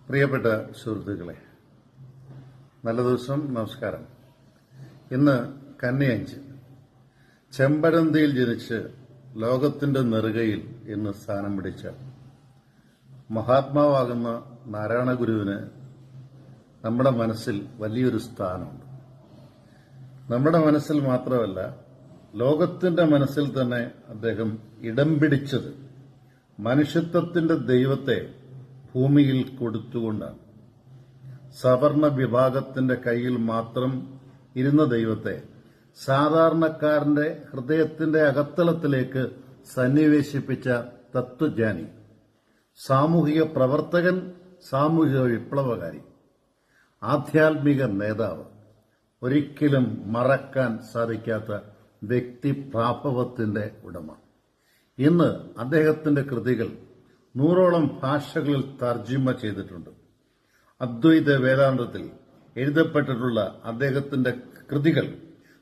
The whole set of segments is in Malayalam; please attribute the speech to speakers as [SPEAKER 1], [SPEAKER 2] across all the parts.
[SPEAKER 1] പ്രിയപ്പെട്ട സുഹൃത്തുക്കളെ, നല്ല ദിവസം, നമസ്കാരം. ഇന്ന് കന്നി 5. ചെമ്പഴന്തിയിൽ ജനിച്ച് ലോകത്തിന്റെ നെറുകയിൽ ഇന്ന് സ്ഥാനം പിടിച്ച മഹാത്മാവാകുന്ന നാരായണ ഗുരുവിന് നമ്മുടെ മനസ്സിൽ വലിയൊരു സ്ഥാനമുണ്ട്. നമ്മുടെ മനസ്സിൽ മാത്രമല്ല, ലോകത്തിന്റെ മനസ്സിൽ തന്നെ അദ്ദേഹം ഇടം പിടിച്ചത് മനുഷ്യത്വത്തിന്റെ ദൈവത്തെ ഭൂമിയിൽ കൊടുത്തുകൊണ്ടാണ്. സവർണ വിഭാഗത്തിന്റെ കയ്യിൽ മാത്രം ഇരുന്ന ദൈവത്തെ സാധാരണക്കാരന്റെ ഹൃദയത്തിന്റെ അകത്തളത്തിലേക്ക് സന്നിവേശിപ്പിച്ച തത്വജ്ഞാനി, സാമൂഹിക പ്രവർത്തകൻ, സാമൂഹിക വിപ്ലവകാരി, ആധ്യാത്മിക നേതാവ്, ഒരിക്കലും മറക്കാൻ സാധിക്കാത്ത വ്യക്തിപ്രാഭവത്തിന്റെ ഉടമ. ഇന്ന് അദ്ദേഹത്തിന്റെ കൃതികൾ 100ഓളം ഭാഷകളിൽ തർജിമ ചെയ്തിട്ടുണ്ട്. അദ്വൈത വേദാന്തത്തിൽ എഴുതപ്പെട്ടിട്ടുള്ള അദ്ദേഹത്തിന്റെ കൃതികൾ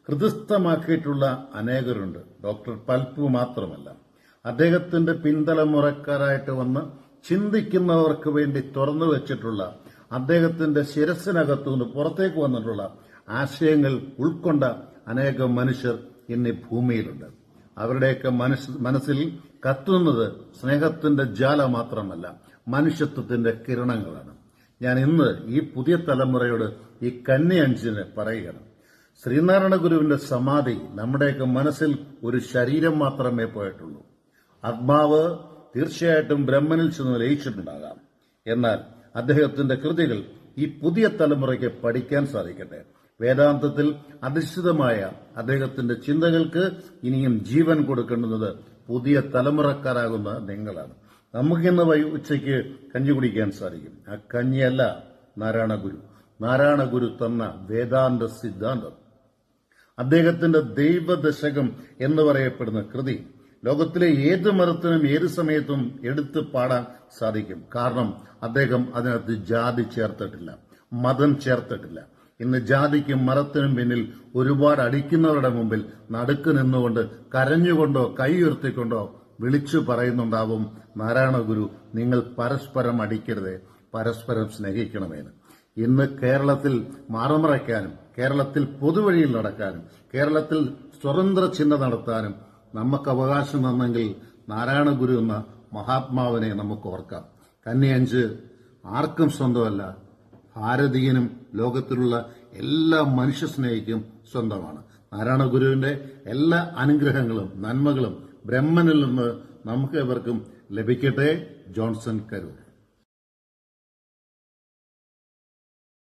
[SPEAKER 1] ഹൃദയസ്ഥമാക്കിയിട്ടുള്ള അനേകരുണ്ട്. ഡോക്ടർ പൽപ്പു മാത്രമല്ല, അദ്ദേഹത്തിന്റെ പിൻതലമുറക്കാരായിട്ട് വന്ന് ചിന്തിക്കുന്നവർക്ക് വേണ്ടി തുറന്നു വെച്ചിട്ടുള്ള, അദ്ദേഹത്തിന്റെ ശിരസിനകത്തുനിന്ന് പുറത്തേക്ക് വന്നിട്ടുള്ള ആശയങ്ങൾ ഉൾക്കൊണ്ട അനേകം മനുഷ്യർ ഇന്ന് ഭൂമിയിലുണ്ട്. അവരുടെയൊക്കെ മനസ്സിൽ കത്തുന്നത് സ്നേഹത്തിന്റെ ജ്വാല മാത്രമല്ല, മനുഷ്യത്വത്തിന്റെ കിരണങ്ങളാണ്. ഞാൻ ഇന്ന് ഈ പുതിയ തലമുറയോട് ഈ കന്നി 5 പറയുകയാണ്. ശ്രീനാരായണ ഗുരുവിന്റെ സമാധി നമ്മുടെയൊക്കെ മനസ്സിൽ ഒരു ശരീരം മാത്രമേ പോയിട്ടുള്ളൂ. ആത്മാവ് തീർച്ചയായിട്ടും ബ്രഹ്മനിൽ ചെന്ന് ലയിച്ചിട്ടുണ്ടാകാം. എന്നാൽ അദ്ദേഹത്തിന്റെ കൃതികൾ ഈ പുതിയ തലമുറയ്ക്ക് പഠിക്കാൻ സാധിക്കട്ടെ. വേദാന്തത്തിൽ അധിഷ്ഠിതമായ അദ്ദേഹത്തിന്റെ ചിന്തകൾക്ക് ഇനിയും ജീവൻ കൊടുക്കേണ്ടുന്നത് പുതിയ തലമുറക്കാരാകുന്ന നിങ്ങളാണ്. നമുക്കിന്ന് ഉച്ചയ്ക്ക് കഞ്ഞി കുടിക്കാൻ സാധിക്കും. ആ കഞ്ഞിയല്ല നാരായണ ഗുരു. നാരായണ ഗുരു തന്ന വേദാന്ത സിദ്ധാന്തം, അദ്ദേഹത്തിന്റെ ദൈവദശകം എന്ന് പറയപ്പെടുന്ന കൃതി ലോകത്തിലെ ഏത് മതത്തിനും ഏത് സമയത്തും എടുത്ത് പാടാൻ സാധിക്കും. കാരണം അദ്ദേഹം അതിനകത്ത് ജാതി ചേർത്തിട്ടില്ല, മതം ചേർത്തിട്ടില്ല. ഇന്ന് ജാതിക്കും മതത്തിനും പിന്നിൽ ഒരുപാട് അടിക്കുന്നവരുടെ മുമ്പിൽ നടുക്ക് നിന്നുകൊണ്ട് കരഞ്ഞുകൊണ്ടോ കൈ ഉയർത്തിക്കൊണ്ടോ വിളിച്ചു പറയുന്നുണ്ടാവും, നാരായണ ഗുരു നിങ്ങൾ പരസ്പരം അടിക്കരുത്, പരസ്പരം സ്നേഹിക്കണമെന്ന്. ഇന്ന് കേരളത്തിൽ മാറുമറയ്ക്കാനും, കേരളത്തിൽ പൊതുവഴിയിൽ നടക്കാനും, കേരളത്തിൽ സ്വതന്ത്ര ചിന്ത നടത്താനും നമുക്ക് അവകാശം തന്നെങ്കിൽ നാരായണ ഗുരു എന്ന മഹാത്മാവിനെ നമുക്ക് ഓർക്കാം. കന്നി 5 ആർക്കും സ്വന്തമല്ല, ഭാരതീയനും ലോകത്തിലുള്ള എല്ലാ മനുഷ്യസ്നേഹിക്കും സ്വന്തമാണ്. നാരായണ ഗുരുവിന്റെ എല്ലാ അനുഗ്രഹങ്ങളും നന്മകളും ബ്രഹ്മനിൽ നിന്ന് നമുക്ക് എവർക്കും ലഭിക്കട്ടെ. ജോൺസൺ കരൂർ.